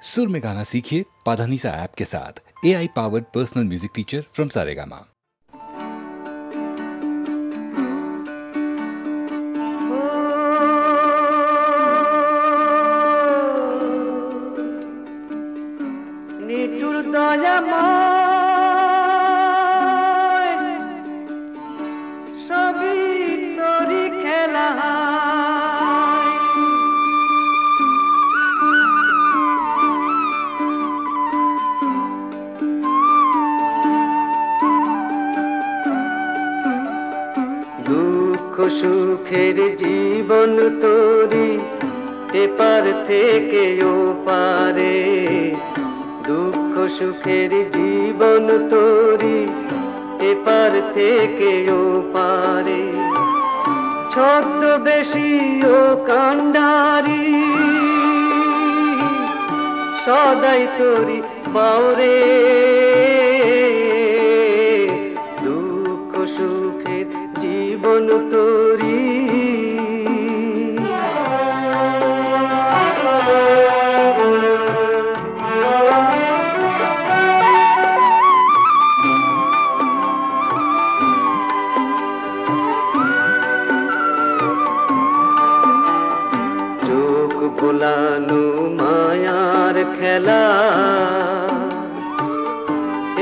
सुर में गाना सीखिए पाधानीसा ऐप के साथ। AI powered personal music teacher from Saregama. সুখের জীবন তোরি এপার থেকে ও পারে, দুঃখ সুখের জীবন তোরি এপার থেকে ও পারে। ছদ্মবেশী ও কান্ডারি সদাই তোরি বাউরে, দুঃখ সুখের জীবন তোরি। চোখ ভোলানো মায়ার খেলা,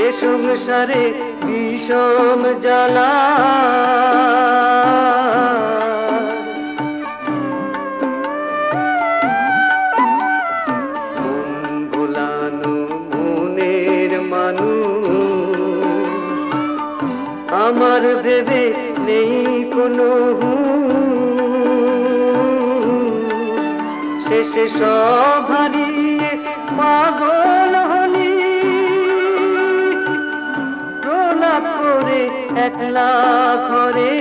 এ সংসারে বিষম জ্বালা। মন ভোলানো মনের মানুষ আমার ভেবে নেই কোনো শেষে সব হারিয়ে পাগল হলি, প্রলাপ করে একলা ঘরে।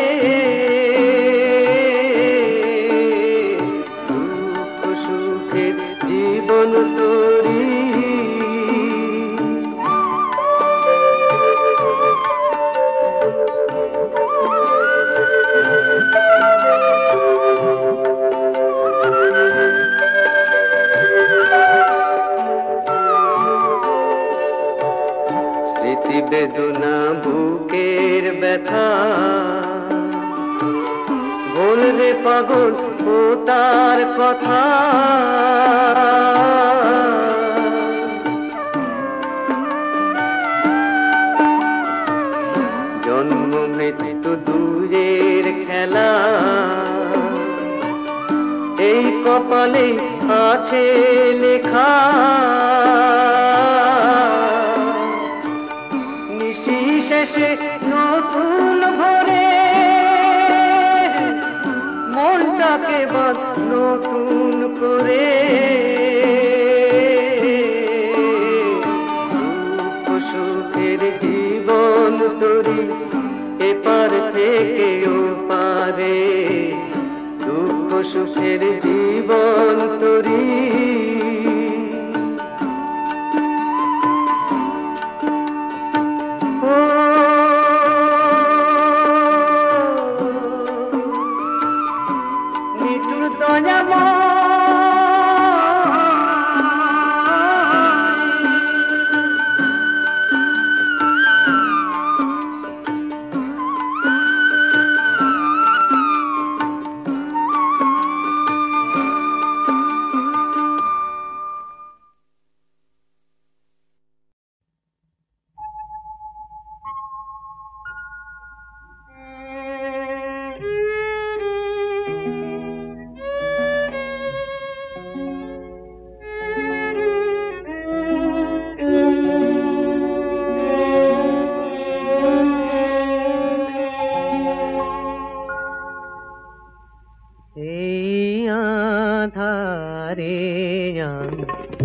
দুঃখ সুখের জীবন তোরি। স্মৃতি বেদনা বুকের ব্যথা, বলবে পাগল ও তার কথা। জন্ম মৃত্যু দূরের খেলা, এই কপালে আছে লেখা। নিশি শেষে নতুন ভরে মনটাকে বাঁধ নতুন করে। দুঃখ সুখের জীবন তোরি এপার থেকে ও পারে, দুঃখ সুখের জীবন তোরি।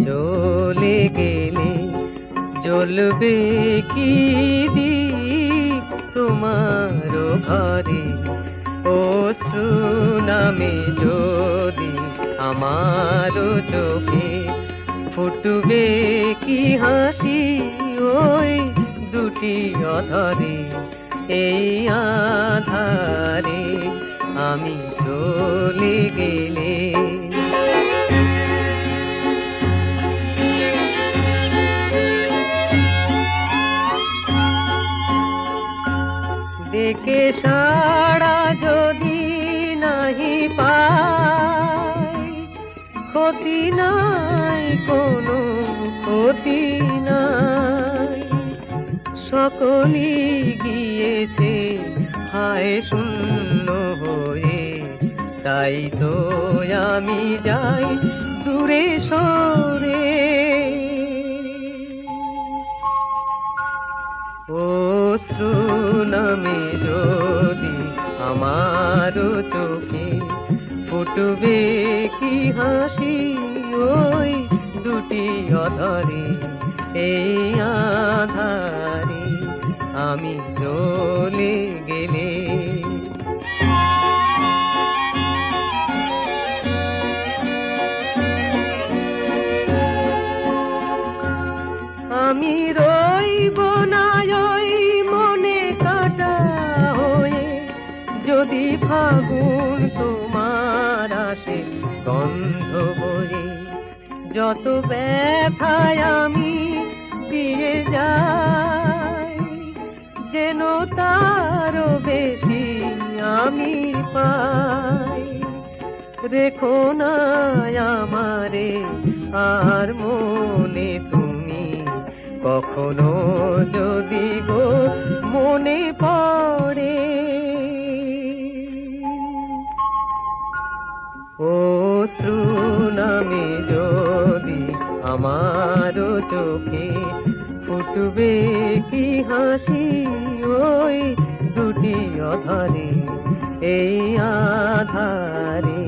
চলে গেলে জ্বলবে কি দীপ তোমার ঘরে, অশ্রু নামে যদি আমার চোখে ফুটবে কি হাসি ওই দুটি অধরে। এই আধারে আমি চলে গেলে ডাকে সাড়া যদি নাহি পাই, ক্ষতি নাই কোনো ক্ষতি নাই, সকলই গিয়েছে হায় শূন্য হয়ে, তাই তো আমি যাই দূরে সরে। অশ্রু নামে যদি আমার চোখে, ফুটবে কি হাসি ওই দুটি অধরে, এই আধারে আমি চলে গেলে। আমি রইব না ওই মনে কাটা হয়ে, যদি ফাগুন তোমার আসে গন্ধ বয়ে, যত ব্যথায় আমি দিয়ে যাই, যেন তারও বেশি আমি পাই। রেখো না আমারে আর মনে তুমি, কখনো যদি গো মনে পড়ে। অশ্রু নামে যদি আমার চোখে, ফুটবে কি হাসি ওই দুটি অধরে, এই আধারে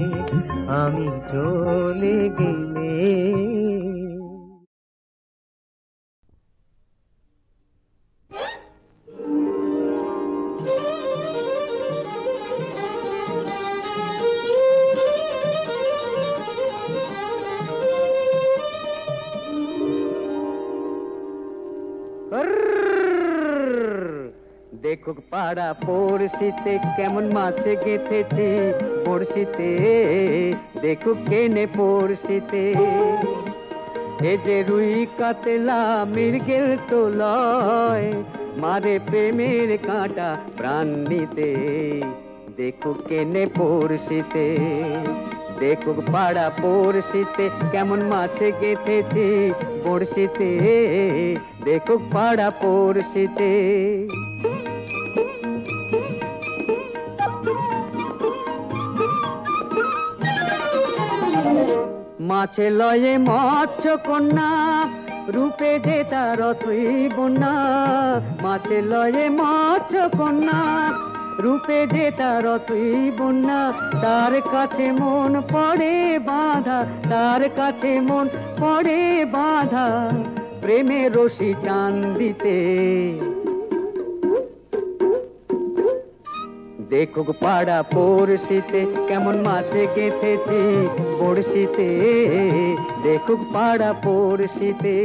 আমি চলে গেলে। দেখুক পাড়া পড়শিতে কেমন মাছ গেঁথেছি পড়শিতে, দেখুক কেনে পড়শিতে, এ যে রুই কাতলা মৃগেল তো লয়, মারে প্রেমের কাঁটা প্রাণ নিতে, দেখুক কেনে পড়শিতে। দেখুক পাড়া পড়শিতে কেমন মাছ গেঁথেছি পড়শিতে, দেখুক পাড়া পড়শিতে। মাছে লয়ে মৎস্য কন্যা, রূপে যে তার অথই বন্যা, মাছে লয়ে মৎস্য কন্যা, রূপে যে তার অথই বন্যা, তার কাছে মন পড়ে বাঁধা, তার কাছে মন পড়ে বাঁধা, প্রেমে রশি টান দিতে। দেখুক পাড়া পড়শিতে কেমন মাছে গেঁথেছি বড়শিতে, দেখুক পাড়া পড়শিতে।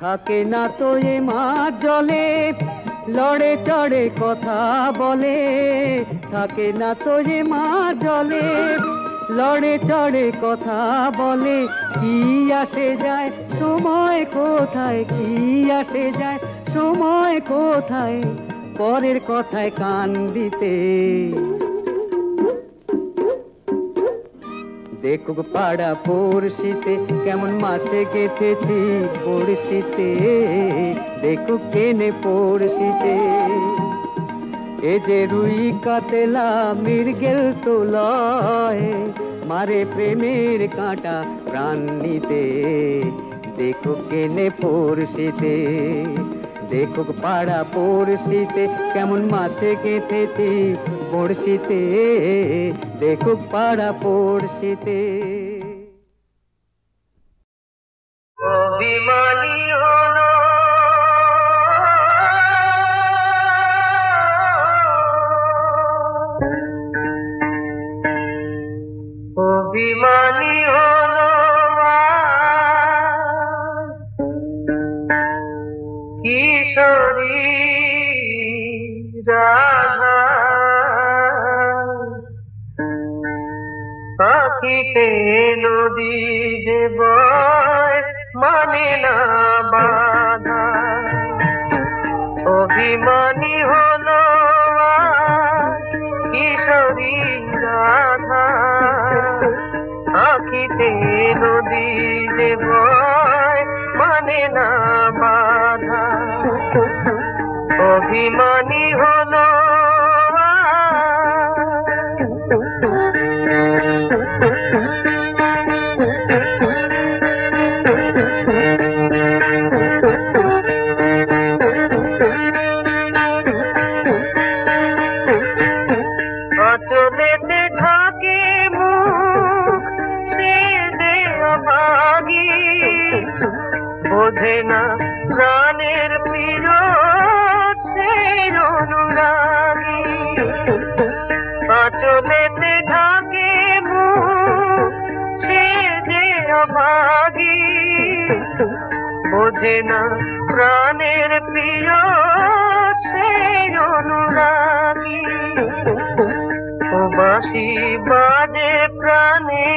থাকে না তো এ মাছ জলে, লড়ে চড়ে কথা বলে, থাকে না তো এ মাছ জলে, লড়ে চড়ে কথা বলে, কি আসে যায় সময় কোথায়, কি আসে যায় সময় কোথায়, পরের কথায় কান দিতে। দেখুক পাড়া পড়শিতে কেমন মাছে গেঁথেছি পড়শিতে, দেখুক কেনে পড়শিতে, এ যে রুই কাতলা মৃগেল তো লয়, মারে প্রেমের কাঁটা প্রাণ নিতে, দেখুক কেনে পড়শিতে। দেখুক পাড়া পড়শিতে কেমন মাছে গেঁথেছি পড়শিতে, দেখুক পাড়া পড়শিতে। অভিমানী হলো অভিমানী হলো কিশোরী রাধা, আখিতে নদী যে বয় মানে না বাধা অভিমানী হলো কিশোরী রাধা আখিতে নদী যে বয় মানে না বাধা অভিমানী হলো আঁচলেতে ঢাকে মুখ সে যে অভাগী বোঝে না প্রাণের প্রিয় সে অনুরাগী আঁচলেতে ঢাকে মুখ সে যে অভাগী বোঝে না প্রাণের প্রিয় সে অনুরাগী বাঁশি বাজে প্রাণে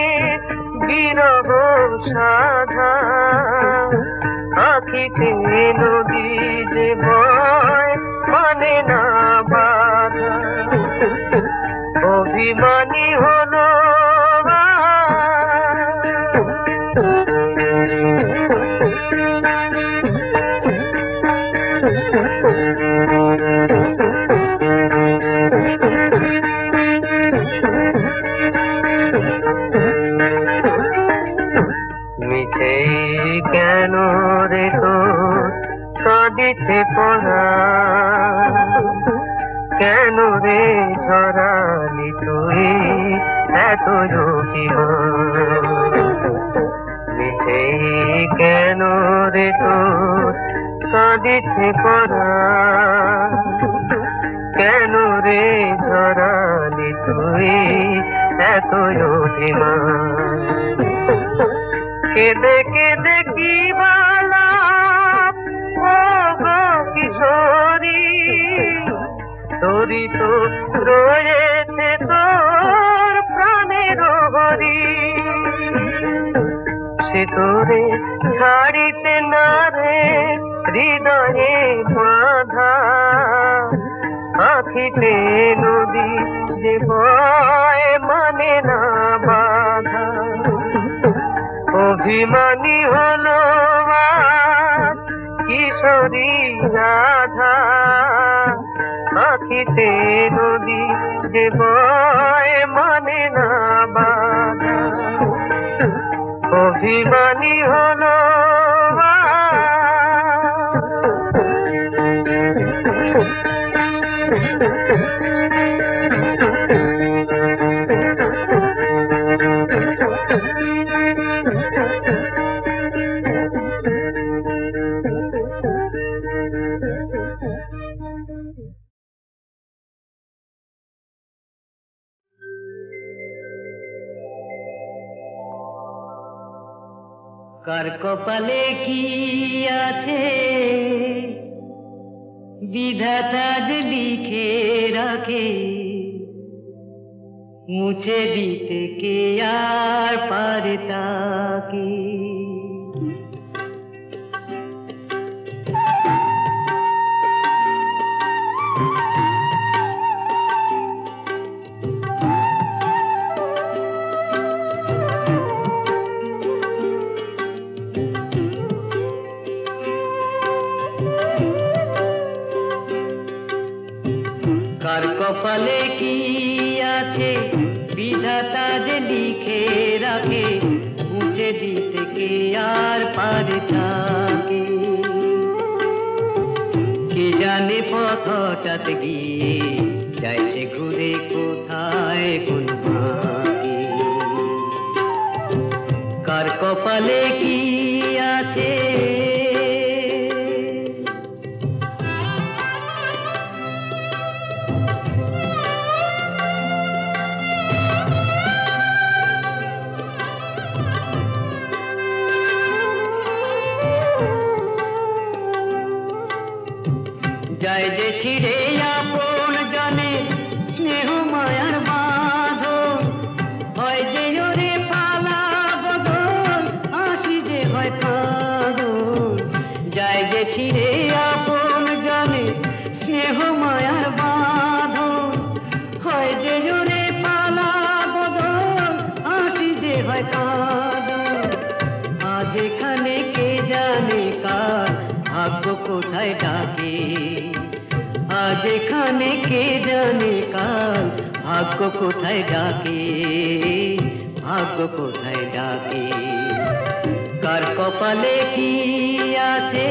বিরহ সাধা আখিতে নদী যে বয় মানে না বাধা অভিমানী হলো কেন রে তো কাঁদিছে পড়া কেন রে ঝরালি তুই এত জোকিমা মিছে কেন রে তো কাঁদিছে পড়া কেন রে ঝরালি তুই এত জোকিমা কেঁদে কেঁদে কি বালা ও গো কিশোরী তোরই তো রয়েছে তোর প্রাণের হরি সে তোরে ছাড়িতে না রে হৃদয়ে বাঁধা আখিতে নদী যে বয় মানে না বাধা অভিমানী হলো কিশোরী রাধা আখিতে নদী যে বয় মানে না বাধা অভিমানী হলো কার কপালে কি আছে বিধাতা যে লিখে রাখে মুছে দিতে কে আর পারে তাকে কার কপালে কি আছে বিধাতা যে লিখে রাখে মুছে দিতে কে আর পারে তাকে কে জানে পথ হঠাৎ গিয়ে যায় সে ঘুরে কোথায় কোন ফাঁকে কার কপালে কি আছে যায় যে ছিড়ে আপন জানে স্নেহ মায়ার বাঁধন হয় যে ওরে কোথায় ডাকে, আজ এখানে কে জানে কাল ভাগ্য কোথায় ডাকে, ভাগ্য কোথায় ডাকে, কার কপালে কি আছে।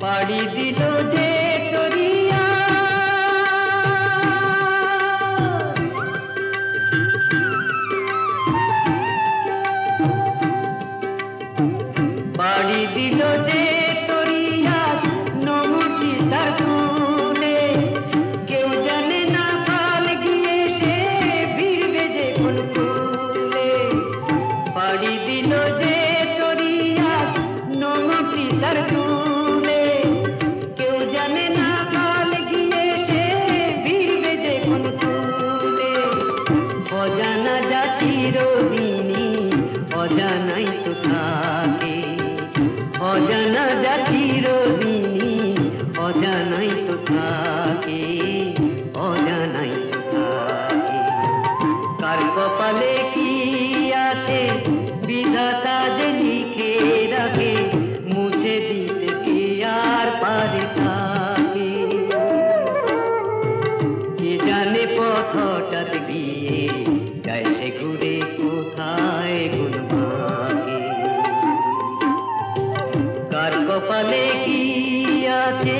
পাড়ি দিল যে তরিয়া, পাড়ি দিল যে তরিয়া নমুটি তার ফুলে, কেউ জানে না কাল গিয়ে সে ভিড়বে যে কোন ফুলে। পাড়ি দিল যে তরিয়া নমুটি তার ফুলে, কেউ জানে না কাল গিয়ে সে ভিড়বে যে কোন ফুলে। অজানা যা চিরদিনই অজানাই তো থাকে, অজানা যা চিরদিনই অজানাই তো থাকে, অজানাই তো থাকে, কার কপালে কি আছে বিধাতা যে লিখে রাখে, মুছে দিতে কে আর পারে থাকে। কে জানে পথ হঠাৎ গিয়ে যায় সে ঘুরে কোথায় কোন ভাগে, কার কপালে কি আছে।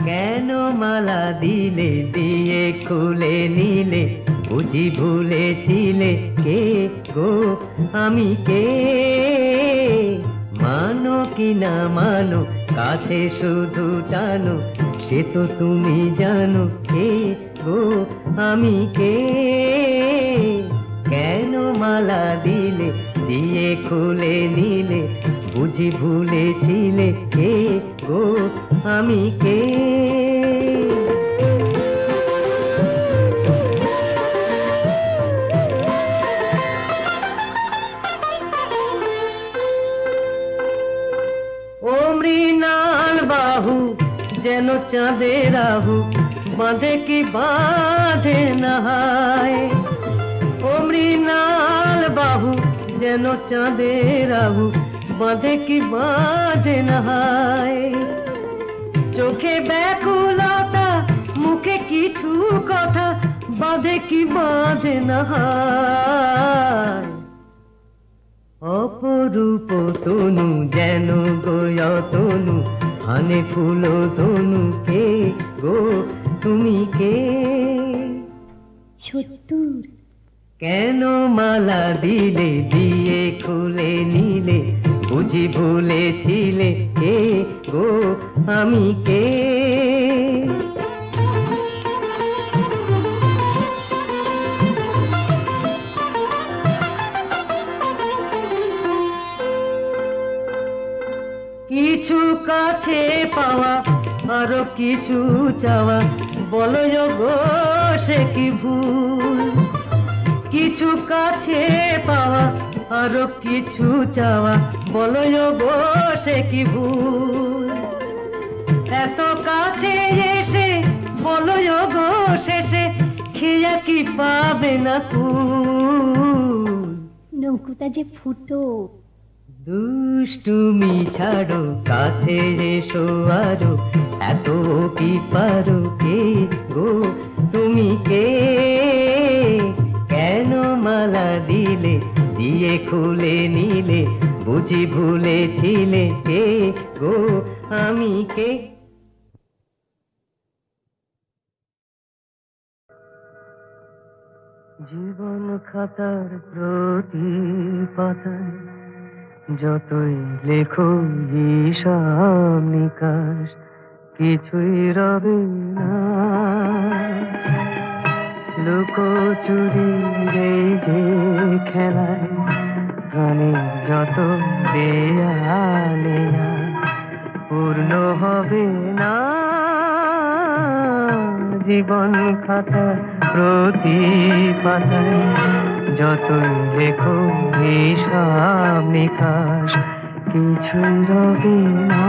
কেন মালা দিলে দিয়ে খুলে নিলে, বুঝি ভুলেছিলে কে গো আমি কে। মানো কি না মানো কাছে শুধু টানো, সে তো তুমি জানো কে গো আমি কে। কেন মালা দিলে দিয়ে খুলে নিলে, বুঝি ভুলেছিলে কে গো আমি কে। ও মৃণাল বাহু যেন চাঁদের আহু, বাঁধে কি বাঁধে নাহায়। ও মৃণাল বাহু যেন চাঁদের আহু, বাঁধে কি বাঁধে নাহায়। চোখে ব্যাকুলতা মুখে কিছু কথা, বাঁধে কি বাঁধে নাহায়। অপরূপ তনু যেন গোয়তনু, হানে ফুল তনু কে গো তুমি কে। সত্তর কেন মালা দিলে দিয়ে খুলে নিলে, বুঝি ভুলেছিলে কে গো আমি কে। কিছু কাছে পাওয়া আরো কিছু চাওয়া, বলো গো সে কি ভুল। কিছু কাছে পাওয়া আরো কিছু চাওয়া, বলো গো সে কি ভুল। এত কাছে এসে বলো গো শেষে, খেয়া কি পাবে না কুল। নৌকুটা যে ফুটো। দুষ্টুমি ছাড়ো কাছে এসো আরো, এত কি পারো কে গো তুমি কে। কেন মালা দিলে দিয়ে খুলে নিলে, বুঝি ভুলেছিলে কে গো আমি কে। জীবন খাতার প্রতি পাতায় যতই লেখো হিসাব নিকাশ, কিছুই রবে না। লুকোচুরির এই যে খেলায় প্রাণে যত দেয়ালে পূর্ণ হবে না জীবন খাতা প্রতি পাতায় যতই লেখো হিসাব নিকাশ কিছুই রবে না।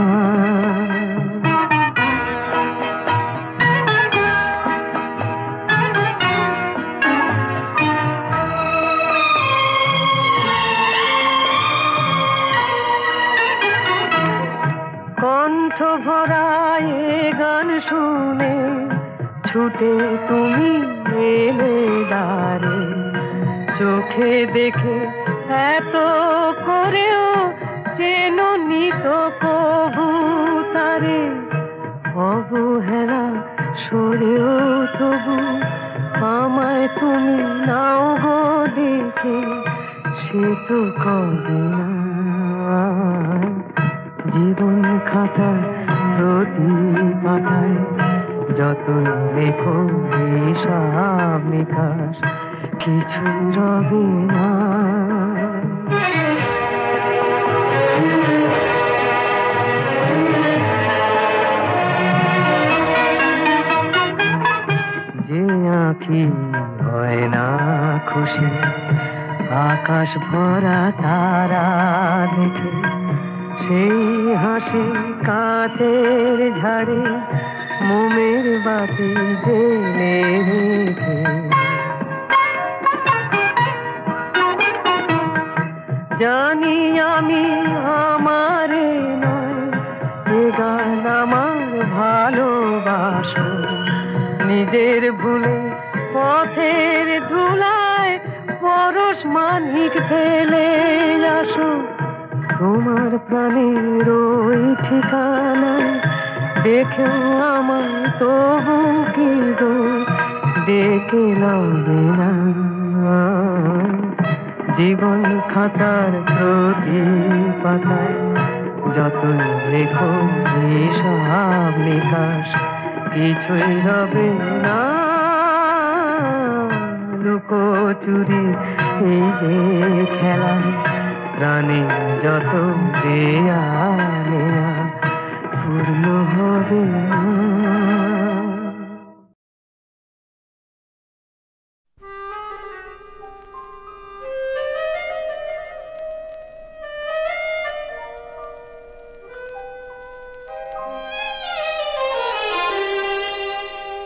কণ্ঠ ভরায় গান শুনে ছুটে তুমি এলে দ্বারে, চোখে দেখে এত করেও চেনো নিত কবু তারে, অবহেলা সরেও তবু আমায় তুমি নাও গো দেখে, সে তো কবে না জীবন খাতা প্রতি পাতায় যতই লেখো হিসাব নিকাশ কিছুই রবে না। যে আঁখি হয় না খুশি আকাশ ভরা তারা দেখে, সেই হাসি কাঁচের ঝাড়ে মোমের বাতি জেলে রেখে, জানি আমি আমার নয় এ গান আমার ভালোবাসো, নিজের ভুলে পথের ধুলায় পরশ মানিক ফেলে আসো, তোমার প্রাণের ওই ঠিকানায় দেখে আমার তবু কি গো ডেকে লবে না জীবন খাতার প্রতি পাতায় যতই লেখো হিসাব নিকাশ কিছুই রবে না। লুকোচুরি এই যে খেলায় প্রাণে যত দেয়ালে পূর্ণ হবে না।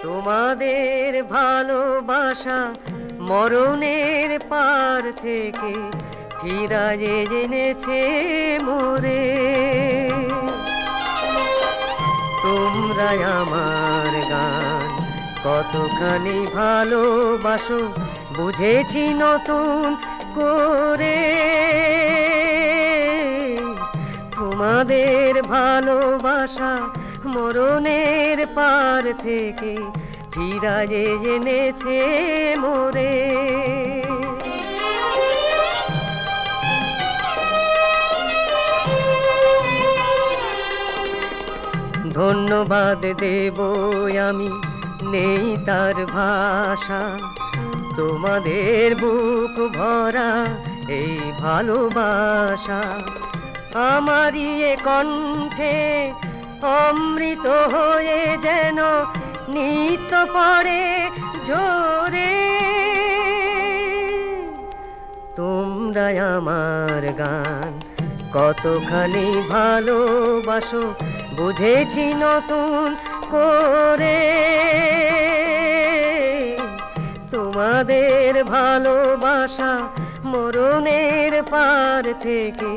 তোমাদের ভালোবাসা মরণের পার থেকে ফিরায়ে এনেছে মোরে, তোমরা আমার গান কতখানি ভালোবাসো বুঝেছি নতুন করে, তোমাদের ভালোবাসা মরণের পার থেকে ফিরায়ে এনেছে মোরে। ধন্যবাদ দেব আমি নেই তার ভাষা, তোমাদের বুক ভরা এই ভালোবাসা আমারই এ কণ্ঠে অমৃত হয়ে যেন নিত্য পড়ে ঝরে। তোমরা আমার গান কতখানি ভালোবাসো বুঝেছি নতুন করে, তোমাদের ভালোবাসা মরণের পার থেকে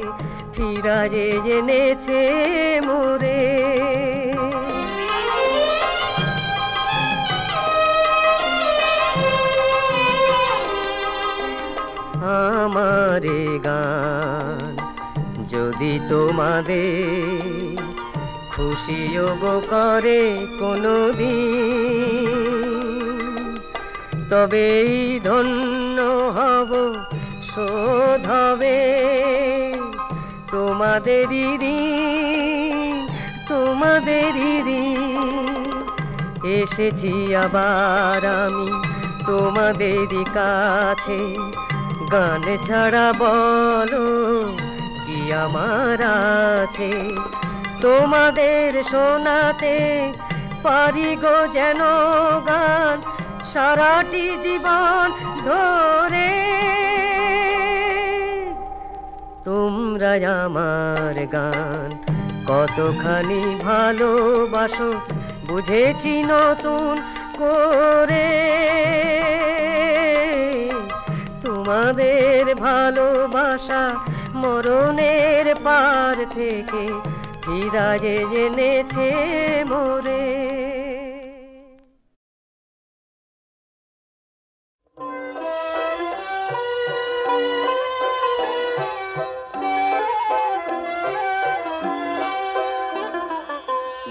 ফিরায়ে এনেছে মোরে। আমার গান যদি তোমাদের খুশিও গো করে কোনোদিন, তবেই ধন্য হব শোধ হবে তোমাদেরই ঋণ, তোমাদেরই ঋণ। এসেছি আবার আমি তোমাদেরই কাছে গান ছাড়া বলো কি আমার আছে, তোমাদের শোনাতে পারি গো যেন গান সারাটি জীবন ধরে। তোমরা আমার গান কতখানি ভালোবাসো বুঝেছি নতুন করে। তোমাদের ভালোবাসা মরণের পার থেকে ফিরায়ে এনেছে মোরে।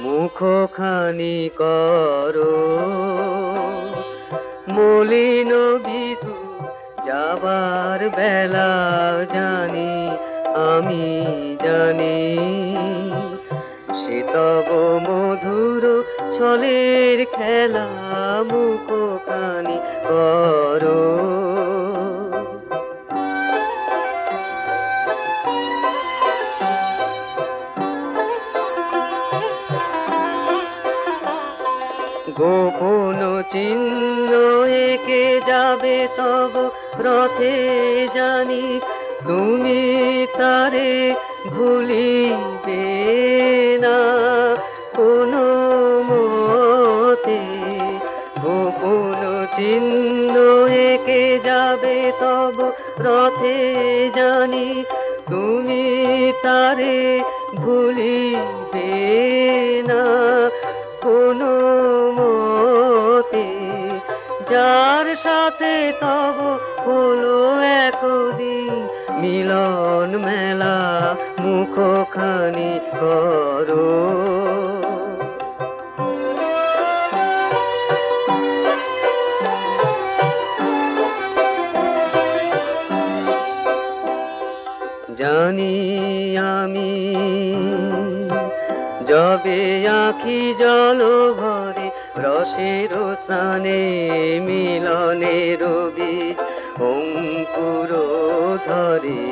মুখখানি করো মলিন বিধু, যাবার বেলা জানি আমি জানি, সে তব মধুর ছলের খেলা। মুখখানি করো গোপন চিহ্ন এঁকে যাবে তব রথে জানি, তুমি তারে ভুলিবে না কোনো মতে। গোপন চিহ্ন এঁকে যাবে তব রথে জানি, তুমি তারে ভুলিবে না কোনো মতে। যার সাথে তব হলো একদিন মিলন মেলা, মুখখানি করো জানি আমি যবে আঁখি জল ভরে রসের স্নানে মিলনের বীজ অঙ্কুর ধরে।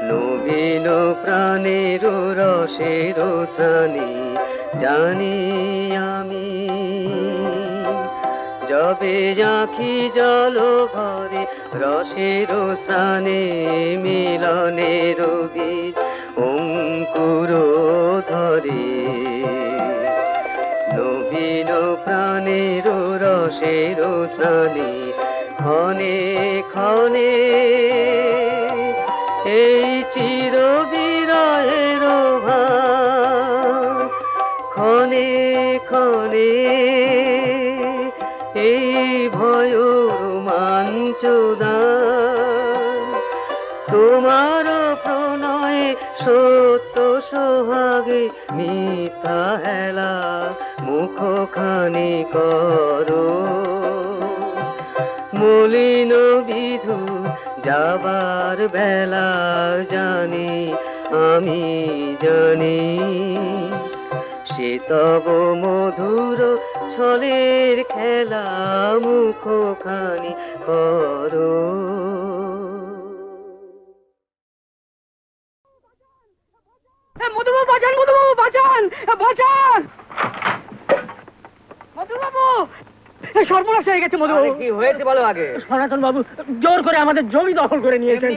নবীন প্রাণের রসের স্নানে জানি আমি যবে আঁখি জল ভরে রসের স্নানে মিলনের বীজ অঙ্কুর ধরে। নবীন প্রাণের রসের স্নানে ক্ষণে ক্ষণে এই চির বিরহের ভার, ক্ষণে ক্ষণে এই ভয় রোমাঞ্চদান। তোমার প্রণয়ে সত্য সোহাগে মিথ্যা হেলা, মুখখানি করো মলিন বিধু, যাবার বেলা জানি আমি জানি, সে তব মধুর ছলের খেলা। মুখখানি করো মধুবাবু বাঁচান, মধুবাবু বাঁচান, বাঁচান মধুবাবু। সর্বনাশ হয়ে গেছে মধুবাবু। কি হয়েছে বলো আগে। সনাতন বাবু জোর করে আমাদের জমি দখল করে নিয়েছেন।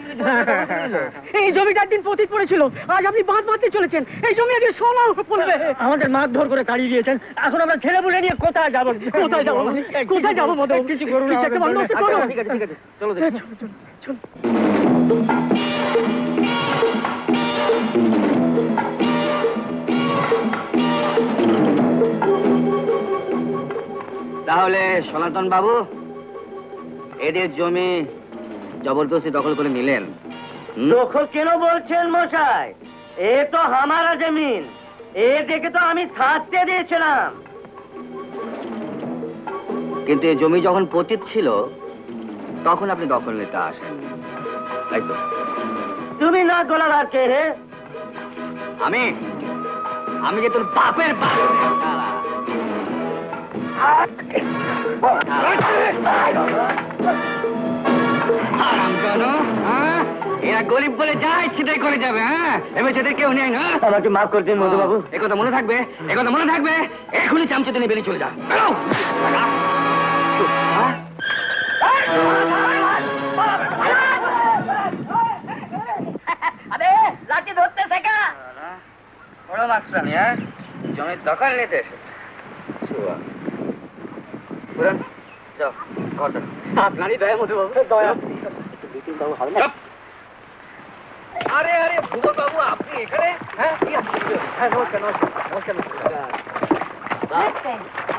এই জমিটার দিন পতিত পড়েছিল, আজ আপনি বাঁধ বাঁধতে চলেছেন। এই জমি আজকে সোনা পড়বে। আমাদের মারধর করে তাড়িয়ে দিয়েছেন। এখন আমরা ছেলে বলে নিয়ে কোথায় যাবো? কোথায় যাবো? কোথায় যাবো মধুবাবু? কিছু করুন, একটা বন্দোবস্ত করুন। ঠিক আছে ঠিক আছে, চলো দেখি। চলো। তাহলে সনাতন বাবু এদের জমি জবরদস্তি দখল করে নিলেন? দখল কেন বলছেন মশাই? এ তো হামারা জমিন, এ দেখে তো আমি থাকতে দিয়েছিলাম। কিন্তু এই জমি যখন পতিত ছিল তখন আপনি দখল নিতে আসেন, তাই তো? তুমি না গোলার আর কে হে? আমি আমি যে তোর বাপের বাপ। এরা গরিব বলে যা ইচ্ছে তাই করে যাবে, হ্যাঁ? ভেবেছে এদের কেউ নেই না? আমাকে মাফ করে দিন মধুবাবু। একথা মনে থাকবে, একথা মনে থাকবে। এখনই চামচে নিয়ে বেরিয়ে চলে যা। বেরো। আরে লাঠি ধরতে শেখা। বড় মাস্টার নিয়ে জমির দখল নিতে এসেছে। যাও, কথা। আপনারই দয়া মধুবাবু, দয়া। আরে আরে ভুবন বাবু, আপনি এখানে? হ্যাঁ, হ্যাঁ, নমস্কার নমস্কার নমস্কার নমস্কার।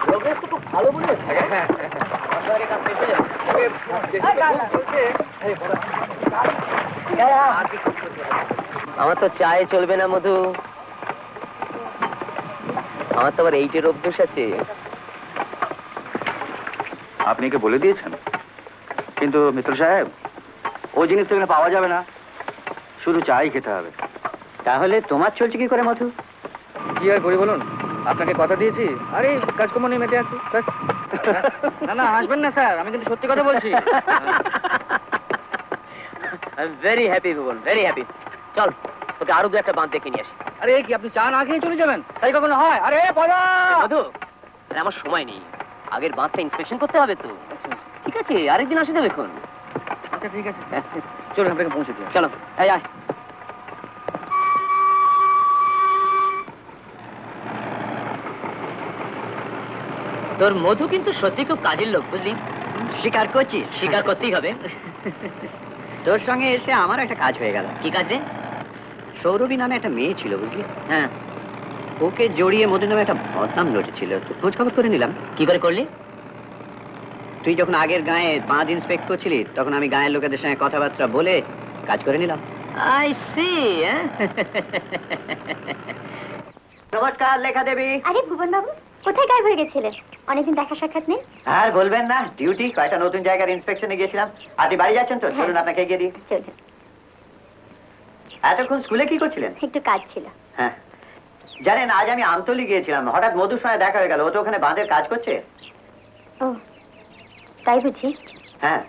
প্রোগ্রেস তো খুব ভালো বলে। আপনাদের কাছে এসে আমার তো চায়ে চলবে না মধু, আমার তো আবার এইটের অভ্যেস আছে। আপনি একে বলে দিয়েছেন? কিন্তু মিত্র সাহেব, ওই জিনিস তো এখানে পাওয়া যাবে না, শুধু চাই খেতে হবে। তাহলে তোমার চলছে কি করে মধু? কি আর করি বলুন, আপনাকে কথা দিয়েছি। আরে কাজকর্ম নিয়ে মেতে আছি, ব্যাস। না না, হাসবেন না স্যার, আমি কিন্তু সত্যি কথা বলছি। ভেরি হ্যাপি ভুবন, ভেরি হ্যাপি। চল তোকে আরো দু একটা বাঁধ দেখে নিয়ে আসি। আরে কি আপনি চা না খেয়ে চলে যাবেন? তাই কখনো হয়? আরে পদা! মধু, আরে আমার সময় নেই, আগের বাঁধটা ইন্সপেকশন করতে হবে তো। ঠিক আছে, আরেকদিন আসে দেবে এখন। আচ্ছা ঠিক আছে, চলুন আপনাকে পৌঁছে দিই। চলো, এই আয়। তোর মধু কিন্তু সত্যি খুব কাজের লোক, বুঝলি? স্বীকার করছিস? স্বীকার করতেই হবে। তোর সঙ্গে এসে আমার একটা কাজ হয়ে গেল। কি কাজ রে? সৌরভী নামে একটা মেয়ে ছিল, বুঝলি? হ্যাঁ, ওকে জড়িয়ে মধু নামে একটা বদনাম লটেছিল, তো খোঁজ খবর করে নিলাম। কি করে করলি? তুই যখন আগের গায়ে বাঁধ ইন্সপেক্ট করছিলি, তখন আমি গায়ের লোকেদের সঙ্গে কথাবার্তা বলে কাজ করে নিলাম। I see. নমস্কার লেখা দেবী। আরে ভুবন বাবু, কোথায় গায়েব হয়ে গেছিলেন? অনেকদিন দেখা সাক্ষাৎ নেই। আর বলবেন না, ডিউটি, কয়টা নতুন জায়গার ইন্সপেকশনে গিয়েছিলাম। আপনি বাড়ি যাচ্ছেন তো? চলুন আপনাকে এগিয়ে দিই। চলুন। এতক্ষণ স্কুলে কি করছিলেন? একটু কাজ ছিল। হ্যাঁ, জানেন আজ আমি আমতলি গিয়েছিলাম, হঠাৎ মধুর সঙ্গে দেখা হয়ে গেল। ও তো ওখানে বাঁধের কাজ করছে। ও, তাই বুঝি? হ্যাঁ,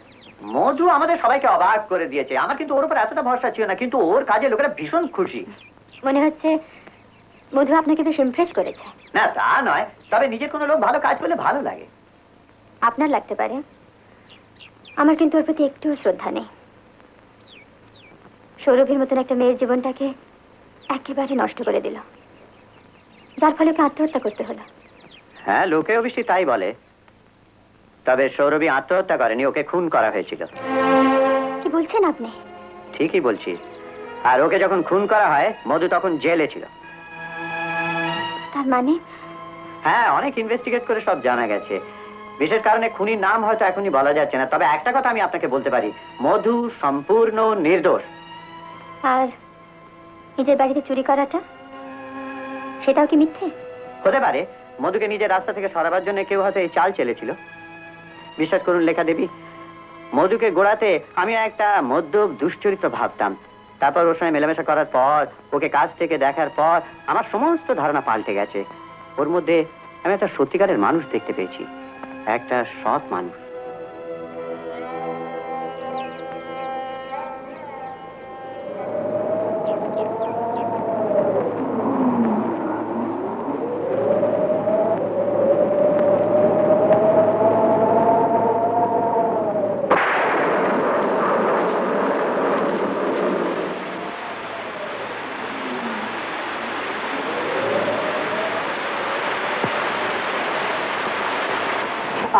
মধু আমাদের সবাইকে অবাক করে দিয়েছে। আমার কিন্তু ওর উপর এতটা ভরসা ছিল না, কিন্তু ওর কাজে লোকেরা ভীষণ খুশি। মনে হচ্ছে মধু আপনাকে বেশ ইমপ্রেস করেছে। না তা নয়, তবে নিজের কোনো লোক ভালো কাজ করলে ভালো লাগে। আপনার লাগতে পারে, আমার কিন্তু ওর প্রতি একটু শ্রদ্ধা নেই। সৌরভীর মতন একটা মেয়ের জীবনটাকে একেবারে নষ্ট করে দিল, যার ফলে ওকে আত্মহত্যা করতে হলো। হ্যাঁ, লোকে অবশ্যই তাই বলে, তবে সৌরভী আত্মহত্যা করেনি, ওকে খুন করা হয়েছিল। কি বলছেন আপনি? ঠিকই বলছি। আর ওকে যখন খুন করা হয়, মধু তখন জেলে ছিল। তার মানে? হ্যাঁ, অনেক ইনভেস্টিগেট করে সব জানা গেছে। বিশেষ কারণে খুনির নাম হয়তো এখনই বলা যাচ্ছে না, তবে একটা কথা আমি আপনাকে বলতে পারি, মধু সম্পূর্ণ নির্দোষ। আর নিজের বাড়িতে চুরি করাটা, সেটাও কি মিথ্যে? হতে পারে মধুকে নিজের রাস্তা থেকে সরাবার জন্য কেউ হয়তো এই চাল চেলেছিল। বিশ্বাস করুন লেখা দেবী, মধুকে গোড়াতে আমি একটা মদ্যপ দুশ্চরিত্র ভাবতাম। তারপর ওর সঙ্গে মেলামেশা করার পর, ওকে কাছ থেকে দেখার পর আমার সমস্ত ধারণা পাল্টে গেছে। ওর মধ্যে আমি একটা সত্যিকারের মানুষ দেখতে পেয়েছি, একটা সৎ মানুষ।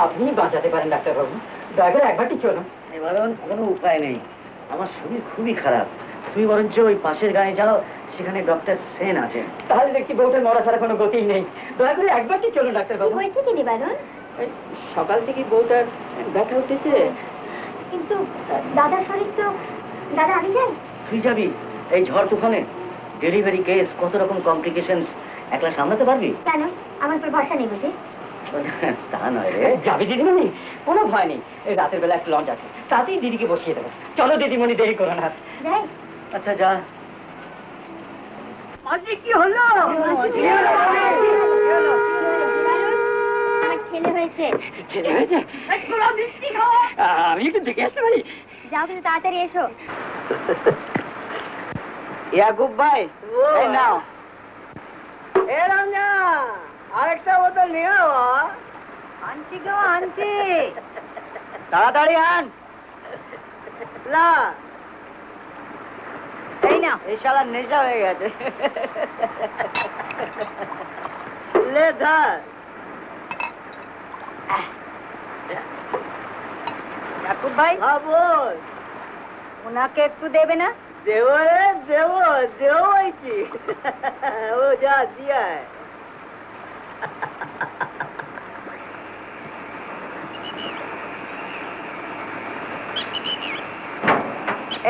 আপনি বাঁচাতে পারেন ডাক্তারবাবু, দয়া করে একবারটি চলুন। এবার কোনো উপায় নেই, আমার শরীর খুবই খারাপ। তুমি বরঞ্চ ওই পাশের গায়ে যাও, সেখানে ডক্টর সেন আছে। তাহলে দেখছি বউটার মরা ছাড়া কোনো গতিই নেই। দয়া করে একবারটি চলুন ডাক্তারবাবু। হয়েছে কি নিবারণ? সকাল থেকে বউটার ব্যথা উঠেছে। কিন্তু দাদার শরীর তো, দাদা আমি যাই। তুই যাবি এই ঝড় তুফানে? ডেলিভারি কেস, কত রকম কমপ্লিকেশনস, একলা সামলাতে পারবি? কেন, আমার উপর ভরসা নেই বুঝি? তা নয় রে। যাবি দিদিমণি, কোনো ভয় নেই। এই রাতের বেলা একটা লঞ্চ আছে, তাতেই দিদিকে বসিয়ে দেবো। চলো দিদিমণি, দেরি করো না। যাই। আচ্ছা যা। আজকে কি হলো? আমার ছেলে হয়েছে। ছেলে হয়েছে? আমি একটু দেখে আসতে পারি? যাও কিন্তু তাড়াতাড়ি এসো। ইয়াকুব ভাই, এই নাও। এ রমজান, আরেকটা বোতল নিয়ে আও। আনছি গো আনছি। তাড়াতাড়ি আন। না, এই নাও। এই শালা নেশা হয়ে গেছে। লে ধর। ইয়াকুব ভাই, হ্যাঁ বল। ওনাকে একটু দেবে না? দেবো রে, দেবো দেবো বলছি। ও যা দিয়া।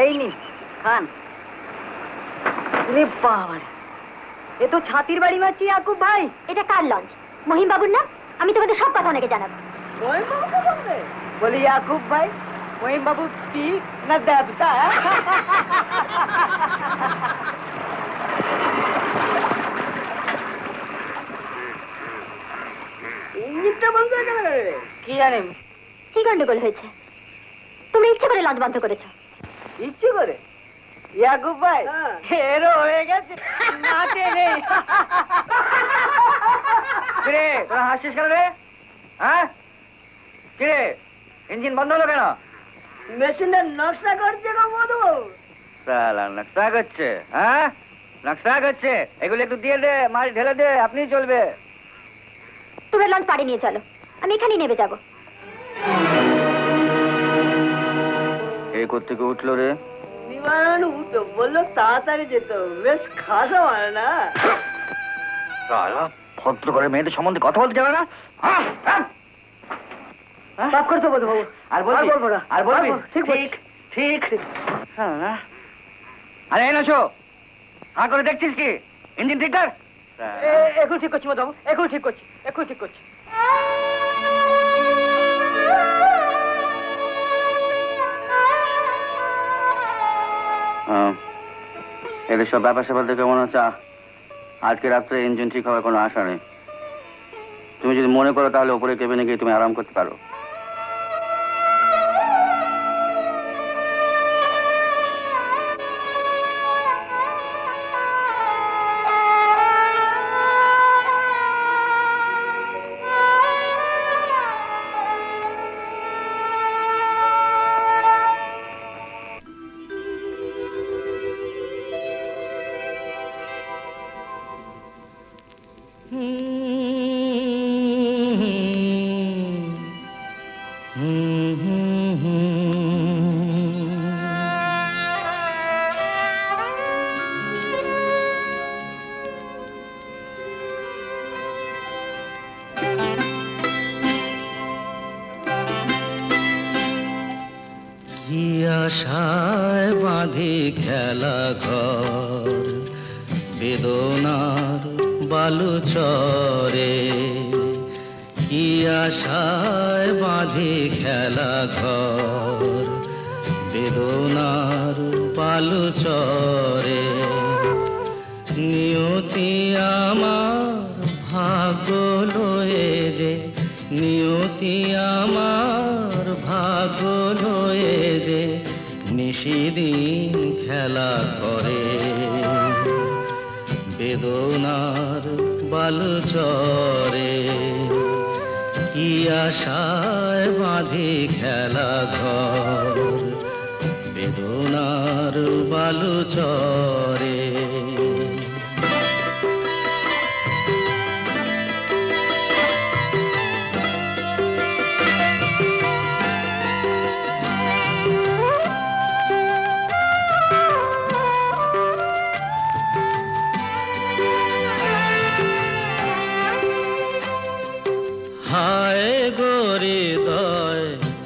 এই নিন খান। বাবা, এ তো ছাতির বাড়ি মারছি ইয়াকুব ভাই। এটা কার লঞ্চ? মহিম বাবুর না? আমি তোমাদের সব কথা অনেকে জানাবো। বলি ইয়াকুব ভাই, মহিম বাবু কি না ব্যবসা? ইঞ্জিনটা বন্ধ হয়ে গেল রে। কি জানি কি গন্ডগোল হয়েছে? তোমরা ইচ্ছে করে লঞ্চ বন্ধ করেছো? ইচ্ছে করে? ইয়াকুব ভাই, এরও হয়ে গেছে নাচে নেই। কিরে তোরা হাসছিস কেন রে? হ্যাঁ কিরে, ইঞ্জিন বন্ধ হলো কেন? মেশিনটা নকশা করছে গো মধু। সালা নকশা করছে? হ্যাঁ নকশা করছে, এগুলো একটু দিয়ে দে, মাল ঢেলে দে, আপনি চলবে। তোমরা লঞ্চ পাড়ে নিয়ে চলো, আমি এখানেই নেমে যাবো। এই কোত্থেকে উঠলো রে? নিবারণ উঠো বললো তাড়াতাড়ি যেত, বেশ খাসা মানে না। ভদ্র করে মেয়েদের সম্বন্ধে কথা বলতে যাবে না? পাপ করতে বলতো বাবু। আর বলবি? বলবো না। আর বলবি? ঠিক ঠিক ঠিক। আরে এই নাচো, হাঁ করে দেখছিস কি? ইঞ্জিন ঠিক কর। এখন ঠিক করছি মধু, এখন ঠিক করছি, এখন ঠিক করছি। এদের সব ব্যাপার স্যাপার দেখে মনে হচ্ছে আজকে রাত্রে ইঞ্জিন ঠিক হওয়ার কোনো আশা নেই। তুমি যদি মনে করো তাহলে ওপরে কেবিনে গিয়ে তুমি আরাম করতে পারো। আশায় বাঁধি খেলা ঘর বেদনার বালুচরে, কি আশায় বাঁধি খেলা ঘর বেদনার বালুচরে। নিয়তি আমার ভাগ্য লয়ে যে, নিয়তি আমার ভাগ্য লয়ে যে নিশিদিন খেলা করে বেদনার বালুচরে। কি আশায় বাঁধি খেলা ঘর বেদনার বালুচরে।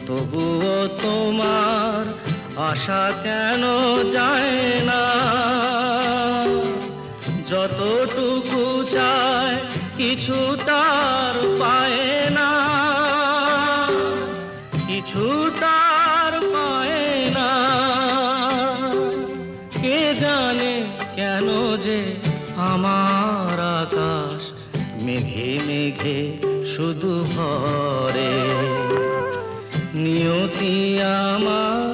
তবুও তোমার আশা কেন যায় না? যতটুকু চায় কিছু তার পায় না, কিছু তার পায় না। কে জানে কেন যে আমার আকাশ মেঘে মেঘে শুধু ভরে। নিয়তি আমার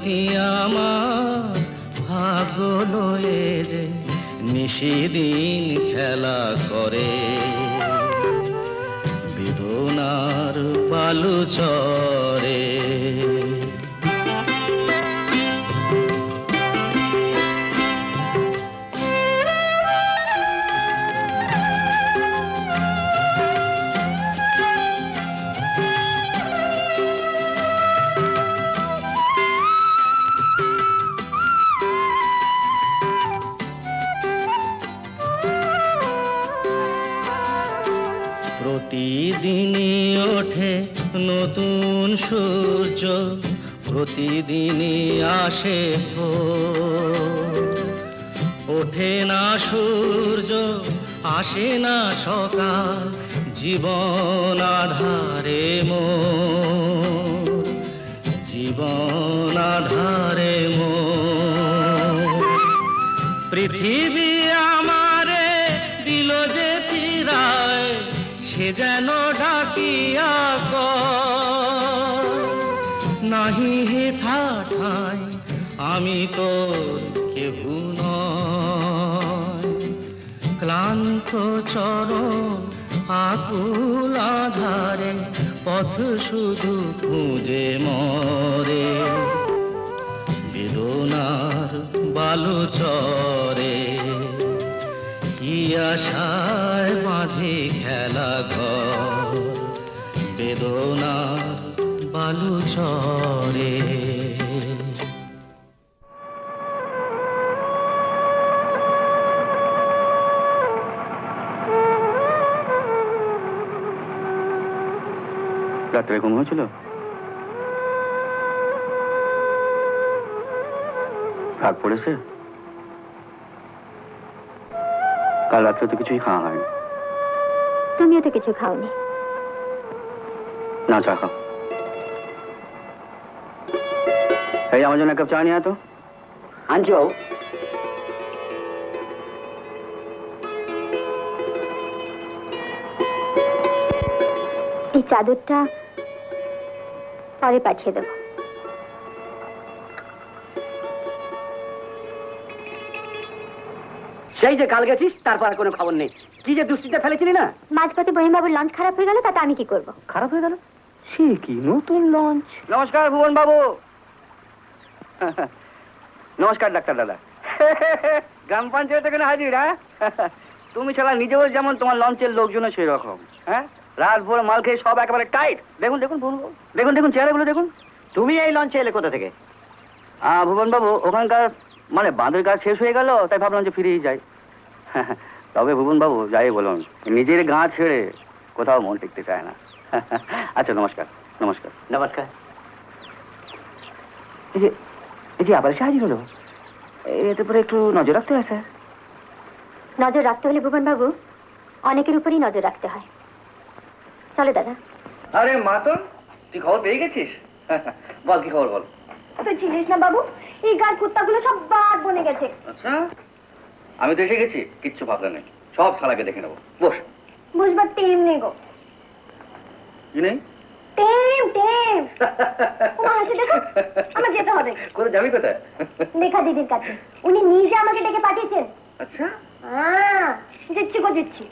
নিয়তি আমার ভাগ্য লয়ে যে নিশিদিন খেলা করে বেদনার বালু চরে। প্রতিদিনই ওঠে নতুন সূর্য, প্রতিদিনই আসে ভোর। ওঠে না সূর্য, আসে না সকাল, জীবন আধারে মোর, জীবন আধারে মোর। পৃথিবী আমারে দিল যে ফিরায়, সে যেন ডাকিয়া কয়, নাহি হে ঠাঠাই আমি তোর কেহু নয়। ক্লান্ত চরণ আকুল আধারে পথ শুধু খুঁজে মরে, বেদনার বালু চরে। কি আশায় বাঁধে খেলা ঘর, বেদনার বালু চরে। রাত্রে ঘুম হয়েছিল? রাত পড়েছে? কাল রাত্রে তো কিছুই খাওয়া হয়নি। তুমিও তো কিছু খাওনি। না, চা খাও। এই আমার জন্য এক কাপ চা নিয়ে আয় তো। আনছি বাবু। এই চাদরটা পরে পাঠিয়ে দেবো। সেই যে কাল গেছিস, তারপর আর কোনো খবর নেই। কি যে দুশ্চিন্তা ফেলেছিলি না? মাঝপথে বহিমবাবুর লঞ্চ খারাপ হয়ে গেল, তাতে আমি কি করব? খারাপ হয়ে গেল? সে কি নতুন লঞ্চ? নমস্কার ভুবন বাবু। নমস্কার ডাক্তার দাদা। গ্রাম পঞ্চায়েত এখানে হাজির। হ্যাঁ, তুমি ছাড়া নিজেও যেমন, তোমার লঞ্চের লোকজনও সেই রকম। হ্যাঁ, রাত ভোর মাল খেয়ে সব একেবারে টাইট। দেখুন দেখুন ভুবন বাবু, দেখুন দেখুন চেহারাগুলো দেখুন। তুমি এই লঞ্চে এলে কোথা থেকে? ভুবন বাবু, ওখানকার মানে বাঁধের কাজ শেষ হয়ে গেল, তাই ভাবলাম যে ফিরেই যাই। তবে ভুবন বাবু, যাই বলুন, নিজের গা ছেড়ে কোথাও মন টিকতে চায় না। আচ্ছা, নমস্কার। নমস্কার। নমস্কার। এই যে আবার এসে হাজির হলো, এতে পরে একটু নজর রাখতে হয় স্যার। নজর রাখতে হলে ভুবন বাবু অনেকের উপরই নজর রাখতে হয়। চলো দাদা। আরে মাতন, তুই খবর পেয়ে গেছিস? বল, কি খবর বল। তুই ছিলিস না বাবু, এই গান কুত্তাগুলো সব বাদ বনে গেছে। আচ্ছা, আমি তো এসে গেছি, কিচ্ছু ভাবনা নেই, সব শালাকে দেখে নেবো। বস। বুঝবার টেম নেই গো। কি নেই? টেম টেম। হাসি দেখো, আমার যেতে হবে। কোথায় যাবি? কোথায়? লেখা দিদির কাছে। উনি নিজে আমাকে ডেকে পাঠিয়েছেন। আচ্ছা, দিচ্ছি গো দিচ্ছি।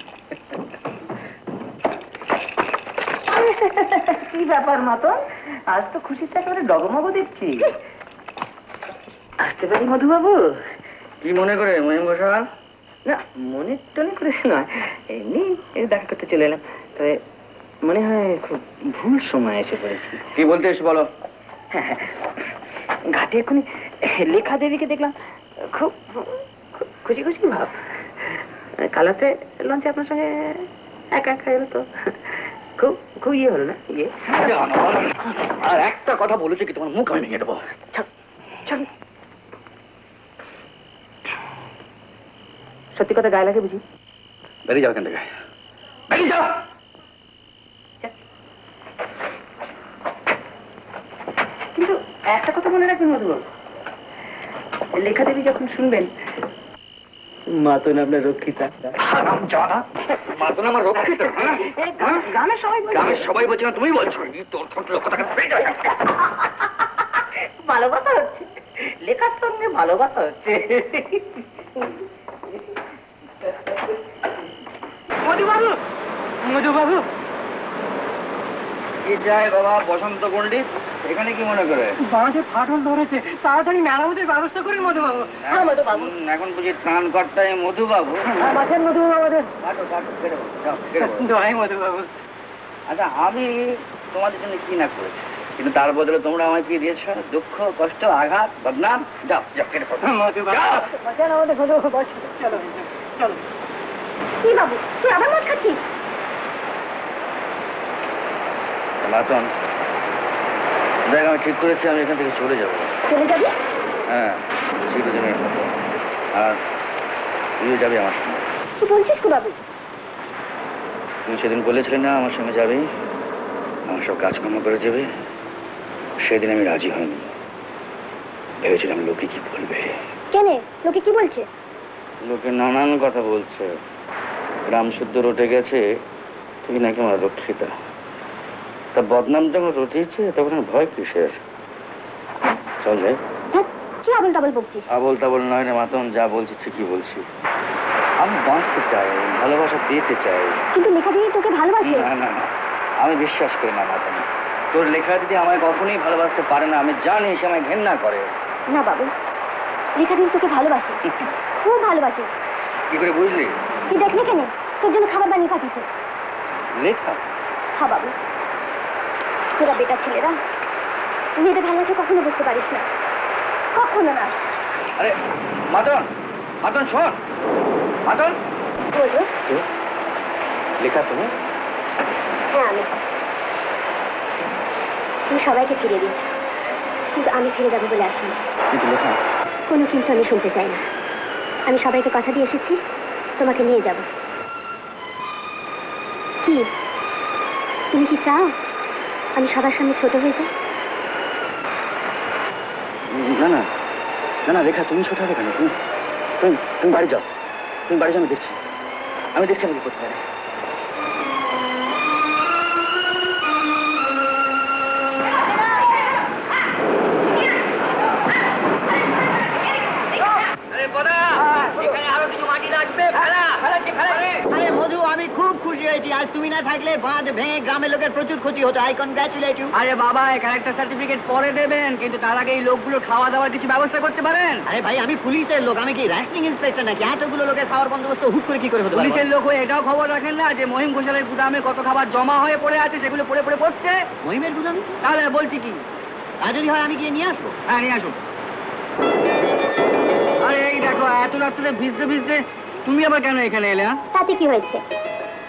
কি ব্যাপার মতন, আজ তো খুশিতে একেবারে ডগমগ দেখছি। আসতে পারি মধুবাবু? কি মনে করে মহিম ঘোষাল? না, মনে টনে করে নয়, এমনি দেখা করতে চলে এলাম। তবে মনে হয় খুব ভুল সময় এসে পড়েছি। কি বলতে এসে বলো। ঘাটে এক্ষুনি লেখা দেবীকে দেখলাম, খুব খুশি খুশি ভাব। কালাতে লঞ্চে আপনার সঙ্গে একা একা এলো তো খুব খুব ইয়ে হলো না? ইয়ে আর একটা কথা বলেছি কি, তোমার মুখ আমি ভেঙে দেবো। সত্যি কথা গায়ে লাগে বুঝি? বেরিয়ে যাও এখান থেকে, বেরিয়ে যাও। কিন্তু একটা কথা মনে রাখবেন মধুবাবু, লেখা দেবী যখন শুনবেন, মাতন আপনার রক্ষিতা। মাতন আমার রক্ষিতা? গ্রামের সবাই গ্রামের সবাই বলছে না, তুমি বলছো? তোর কথাটাকে ভালোবাসা হচ্ছে, লেখার সঙ্গে ভালোবাসা হচ্ছে। মধুবাবু, মধুবাবু, কি যায় বাবা বসন্ত পণ্ডিত, এখানে কি মনে করে? বাঁধে ফাটল ধরেছে, তাড়াতাড়ি মেরামতের ব্যবস্থা করি মধুবাবু। হ্যাঁ মধুবাবু। এখন বুঝি ত্রাণকর্তাই মধুবাবু? আমাদের মধুবাবু আমাদের। কাটো কাটো, কেটে বলো, যাও, কেটে বলো। দোহাই মধুবাবু। আচ্ছা, আমি তোমাদের জন্য কি না করেছি, কিন্তু তার বদলে তোমরা আমায় কি দিয়েছ? দুঃখ, কষ্ট, আঘাত, বদনাম। যাও যাও, কেটে পড়ো। মধুবাবু আমাদের মধুবাবু, চলো চলো। কি বাবু, তুই আবার মদ খাচ্ছিস? মাতন, দেখ আমি ঠিক করেছি আমি এখান থেকে চলে যাবো। চলে যাবি? হ্যাঁ, চিরদিনের মতো। আর তুইও যাবি আমার সঙ্গে। কি বলছিস গো বাবু? তুমি সেদিন বলেছিলে না আমার সঙ্গে যাবে, আমার সব কাজকর্ম করে যাবে। সেদিন আমি রাজি হইনি, ভেবেছিলাম লোকে কি বলবে। কেন, লোকে কি বলছে? লোকে নানান কথা বলছে। গ্রাম শুদ্ধ রটে গেছে তুই নাকি আমার রক্ষিতা। তা বদনাম যখন রটিয়েছে তখন আর ভয় কিসের? চল যাই। কি আবল তাবল বকছিস? আবল তাবল নয় রে মাতন, যা বলছি ঠিকই বলছি। আমি বাঁচতে চাই, ভালোবাসা পেতে চাই। কিন্তু লেখা দিয়ে তোকে ভালোবাসে। না না না, আমি বিশ্বাস করি না মাতন। তোর লেখা যদি আমায় কখনোই ভালোবাসতে পারে না, আমি জানি সে আমায় ঘেন্না করে। না বাবু, লেখা দিয়ে তোকে ভালোবাসে, খুব ভালোবাসে। কি করে বুঝলি? তুই দেখলি কেন তোর জন্য খাবার বানিয়ে পাঠিয়েছে। লেখা? হ্যাঁ বাবু, তোরা বেটা ছেলেরা মেয়েদের ভালোবাসা কখনো বুঝতে পারিস না, কখনো না। আরে মাতন, মাতন শোন, মাতন। বলবো? লেখা তুমি? হ্যাঁ আমি। তুমি সবাইকে ফিরিয়ে দিয়েছ, কিন্তু আমি ফিরে যাবো বলে আসিনি। কিন্তু লেখা? কোনো কিন্তু আমি শুনতে চাই না। আমি সবাইকে কথা দিয়ে এসেছি তোমাকে নিয়ে যাব। কি তুমি কি চাও আমি সবার সামনে ছোট হয়ে যাই? না না না না রেখা, তুমি ছোট হবে কেন? তুমি তুমি তুমি বাড়ি যাও, তুমি বাড়ি যাও, আমি দেখছি, আমি দেখছি আমি কি করতে পারি। মধু, আমি খুব খুশি হয়েছি। আজ তুমি না থাকলে বাঁধ ভেঙে গ্রামের লোকের প্রচুর ক্ষতি হতো। I congratulate you. আরে বাবা, ক্যারেক্টার সার্টিফিকেট পরে দেবেন, কিন্তু তার আগে এই লোকগুলো খাওয়া দাওয়ার কিছু ব্যবস্থা করতে পারেন। আরে ভাই, আমি পুলিশের লোক, আমি কি রেশনিং ইন্সপেক্টর নাকি? এতগুলো লোকের খাওয়ার বন্দোবস্ত হুট করে কি করে হতে পারে? পুলিশের লোক হয়ে এটাও খবর রাখেন না যে মহিম ঘোষালের গুদামে কত খাবার জমা হয়ে পড়ে আছে, সেগুলো পড়ে পড়ে পড়ছে। মহিমের গুদামে? তাহলে আর বলছি কি? তা যদি হয় আমি গিয়ে নিয়ে আসবো। হ্যাঁ, নিয়ে আসুন। আরে এই দেখো, এত রাত্রে ভিজতে ভিজতে তুমি আবার কেন এখানে এলে? তাতে কি হয়েছে?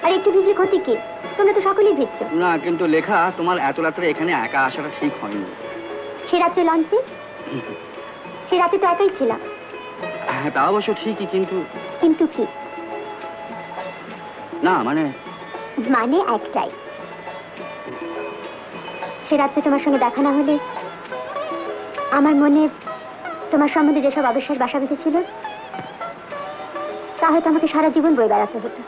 আর একটু ভিজলে ক্ষতি কি? তোমরা তো সকলেই ভিজছ। না, কিন্তু লেখা, তোমার এত রাত্রে এখানে একা আসাটা ঠিক হয়নি। সে রাত্রে লঞ্চে, সে রাতে তো একাই ছিলাম। হ্যাঁ, তা অবশ্য ঠিকই, কিন্তু কিন্তু কি? না মানে একটাই, সে রাত্রে তোমার সঙ্গে দেখা না হলে আমার মনে তোমার সম্বন্ধে যেসব অবিশ্বাস বাসা বেঁধেছিল তা হয়তো আমাকে সারা জীবন বয়ে বেড়াতে হতো।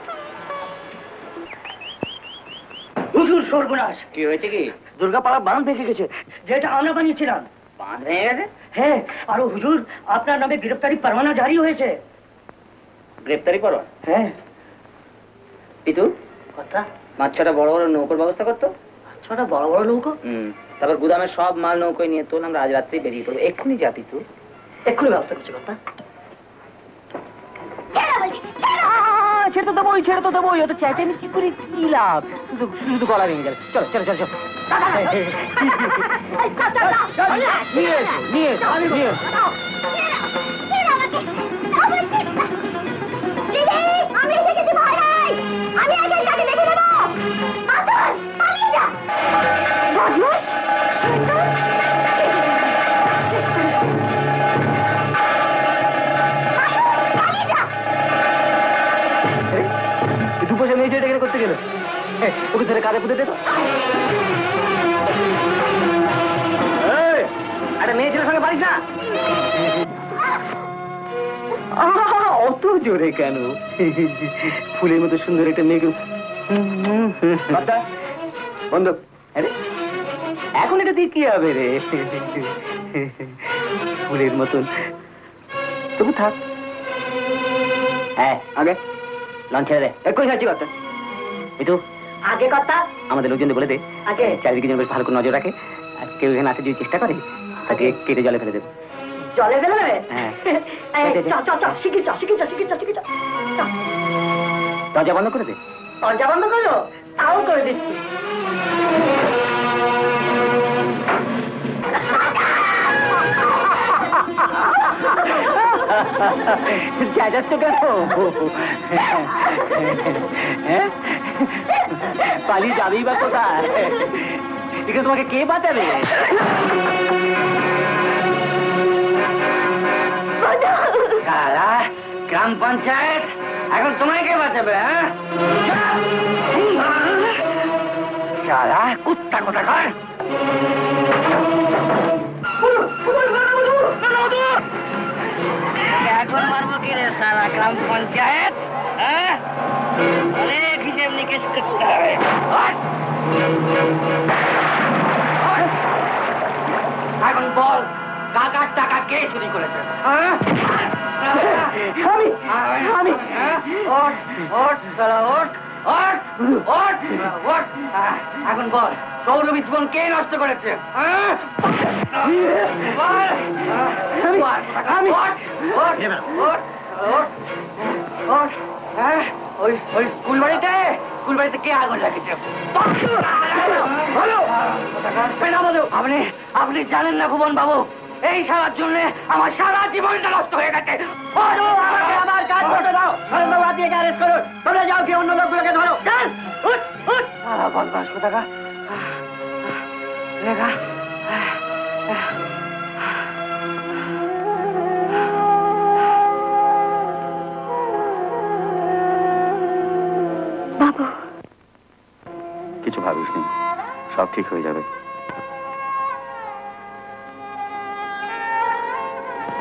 হুজুর সর্বনাশ! কি হয়েছে? কি দুর্গাপাড়া বাঁধ ভেঙে গেছে, যেটা আমরা বানিয়েছিলাম। বাঁধ ভেঙে গেছে? হ্যাঁ, আর হুজুর আপনার নামে গ্রেফতারি পরোয়ানা জারি হয়েছে। গ্রেপ্তারি করো? হ্যাঁ। পিতু, কথা মাছ ছটা বড় বড় নৌকোর ব্যবস্থা করতো। ছটা বড় বড় নৌকো? তারপর গুদামের সব মাল নৌকোয় নিয়ে তোল, আমরা আজ রাত্রেই বেরিয়ে পড়বো। এক্ষুনি যা পিতু। এক্ষুনি ব্যবস্থা করছি কথা। ছেড়ে তো দেবোই, ছেড়ে তো দেবোই। ও তো চেঁচামেচি করে কি লাভ? শুধু শুধু গলা ভেঙে গেল। চলো চলো চলো চলো, নিয়ে এসো নিয়ে এসো নিয়ে এসো। দুপয়সা মেয়ে ছেলেটা এখানে করতে গেল, ওকে ধরে কাঁধে পুঁতে দেবো। একটা মেয়ে ছেলের সঙ্গে পারিস না? অত জোরে কেন? ফুলের মতো সুন্দর একটা মেয়েকে বন্ধ। আরে এখন এটা দিয়ে কি হবে রে? ফুলের মতন। তবু থাক। হ্যাঁ, আগে লঞ্চ ছেড়ে দে। এক্ষুনি যাচ্ছি কথা। মিতু, আগে কথা আমাদের লোকজনদের বলে দে, আগে চারিদিকে যেন বেশ ভালো করে নজর রাখে, আর কেউ এখানে আসে যদি চেষ্টা করে তাকে কেটে জলে ফেলে দেবে। জলে ফেলে দেবে? হ্যাঁ। শিখি চ। দরজা বন্ধ করে দে। দরজা বন্ধ করো? তাও করে দিচ্ছি। চেঁচাচ্ছ কেন? পালিয়ে যাবেই বা কোথায়? এখানে তোমাকে কে বাঁচাবে? গ্রাম পঞ্চায়েত এখন তোমায় কে বাঁচাবে? হ্যাঁ, কুত্তা কোথাকার। এখন মারবো কি রে সারা গ্রাম পঞ্চায়েত? অনেক হিসেব নিকেশ করতে হবে। এখন বল, কাকার টাকা কে চুরি করেছে? আমি এখন বল, সৌরভী জীবন কে নষ্ট করেছে? ওই স্কুল বাড়িতে কে আগুন রেখেছে? আপনি জানেন না ভুবন বাবু, এই সারার জন্য আমার সারা জীবনটা নষ্ট হয়ে গেছে। আমার কাজ করতে দাও। বাবু আপনি অ্যারেস্ট করুন। তোমরা যাও কি অন্য লোকগুলোকে ধরো। বদমাস কোথাকা লেখা। বাবু, কিছু ভাবিস নি, সব ঠিক হয়ে যাবে।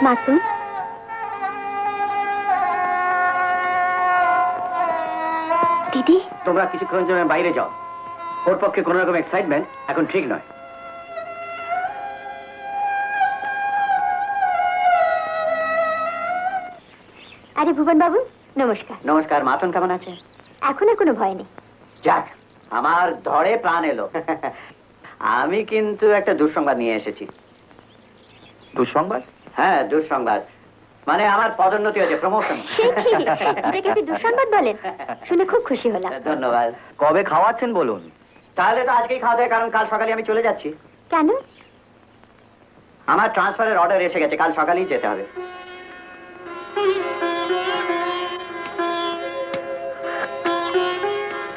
মাসুম, দিদি, তোমরা কিছুক্ষণের জন্য বাইরে যাও। ওর পক্ষে কোন রকম এক্সাইটমেন্ট এখন ঠিক নয়। আরে ভুবন বাবু, নমস্কার। নমস্কার। মাতন কেমন আছে? এখন আর কোনো ভয় নেই। যাক, আমার ধরে প্রাণ এলো। আমি কিন্তু একটা দুঃসংবাদ নিয়ে এসেছি। দুঃসংবাদ? হ্যাঁ, দুঃসংবাদ। মানে আমার পদোন্নতি হয়েছে, প্রমোশন। এটাকে আপনি দুঃসংবাদ বলেন? শুনে খুব খুশি হলাম। ধন্যবাদ। কবে খাওয়াচ্ছেন বলুন? তাহলে তো আজকেই খাওয়া দাওয়া, কারণ কাল সকালে আমি চলে যাচ্ছি। কেন? আমার ট্রান্সফারের অর্ডার এসে গেছে, কাল সকালেই যেতে হবে।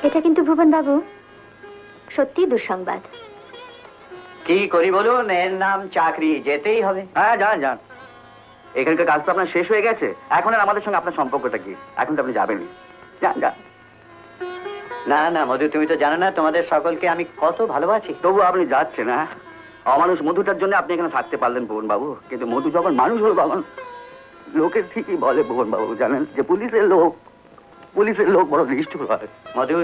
এটা কিন্তু ভুবন বাবু সত্যি দুঃসংবাদ। কি করি বলুন, এর নাম চাকরি, যেতেই হবে। হ্যাঁ, যান যান। এখানকার কাজ তো আপনার শেষ হয়ে গেছে, এখন আর আমাদের সঙ্গে আপনার সম্পর্কটা কি? এখন তো আপনি যাবেনই। যান যান। না না মধু, তুমি তো জানো না তোমাদের সকলকে আমি কত ভালোবাসি। তবু আপনি যাচ্ছেন? না, অমানুষ মধুটার জন্য আপনি এখানে থাকতে পারলেন ভুবন বাবু, কিন্তু মধু যখন মানুষ হল তখন লোকের ঠিকই বলে ভুবন বাবু, জানেন যে পুলিশের লোক বড় নিষ্ঠুর হয়। মধু,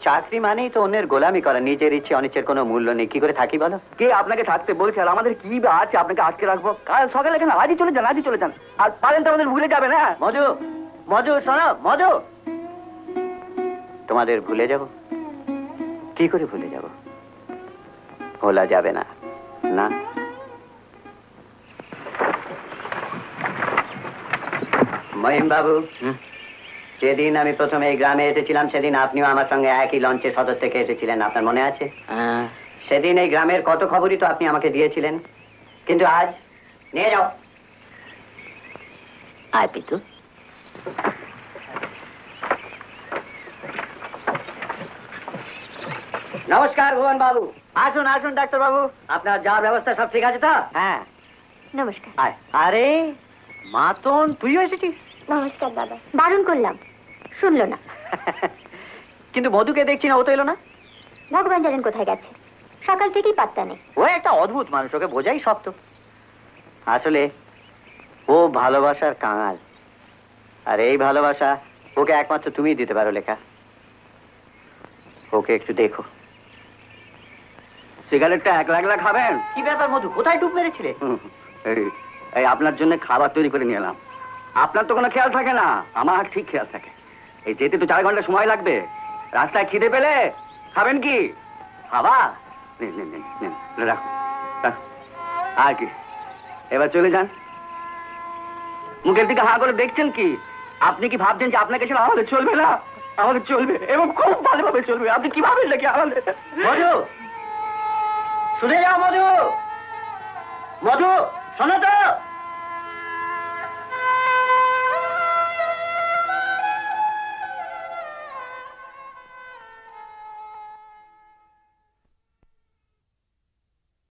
চাকরি মানেই তো অন্যের গোলামি করা, নিজের ইচ্ছে অনিচ্ছের কোনো মূল্য নেই। কি করে থাকি বলো? কে আপনাকে থাকতে বলছে? আর আমাদের কি বা আছে আপনাকে আটকে রাখবো? কাল সকালে এখানে আজই চলে যান। আর পারেন তো আমাদের ভুলে যাবেন। হ্যাঁ মধু শোনো, মধু, তোমাদের ভুলে যাব? কি করে ভুলে যাব? ভোলা যাবে না। না, মহিম বাবু, যেদিন আমি প্রথমে এই গ্রামে এসেছিলাম সেদিন আপনিও আমার সঙ্গে একই লঞ্চে সদর থেকে এসেছিলেন, আপনার মনে আছে? সেদিন এই গ্রামের কত খবরই তো আপনি আমাকে দিয়েছিলেন, কিন্তু আজ নিয়ে যাও। আয় পিতু। নমস্কার ভুবন বাবু। আসুন আসুন ডাক্তার বাবু, আপনার যা ব্যবস্থা সব ঠিক আছে তো? হ্যাঁ, নমস্কার। আরে মাতন, তুইও এসেছিস? নমস্কার দাদা। বারণ করলাম, শুনলো না। কিন্তু মধুকে দেখছি না, ও তো এলো না। ভগবান জানেন কোথায় গেছে, সকাল থেকেই পাত্তা নেই। ও একটা অদ্ভুত মানুষ, ওকে বোঝাই শক্ত। আসলে ও ভালোবাসার কাঙাল, আর এই ভালোবাসা ওকে একমাত্র তুমিই দিতে পারো লেখা। ওকে একটু দেখো। সিগারেটটা একলা একলা খাবেন? কি ব্যাপার মধু, কোথায় ডুব মেরেছিলে? এই এই আপনার জন্য খাবার তৈরি করে নিয়ে এলাম। আপনার তো কোনো খেয়াল থাকে না, আমার ঠিক খেয়াল থাকে। এই যেতে তো 4 ঘন্টা সময় লাগবে। রাস্তায় খিদে পেলে খাবেন কি? খাবার নিন নিন নিন নিন, রাখুন রাখুন। আর কি, এবার চলে যান। মুখের দিকে হাঁ করে দেখছেন কি? আপনি কি ভাবছেন যে আপনাকে ছাড়া আমাদের চলবে না? আমাদের চলবে, এবং খুব ভালোভাবে চলবে। আপনি কি ভাবেন নাকি আমাদের? মধু, শুনে যাও মধু, মধু শোনো তো।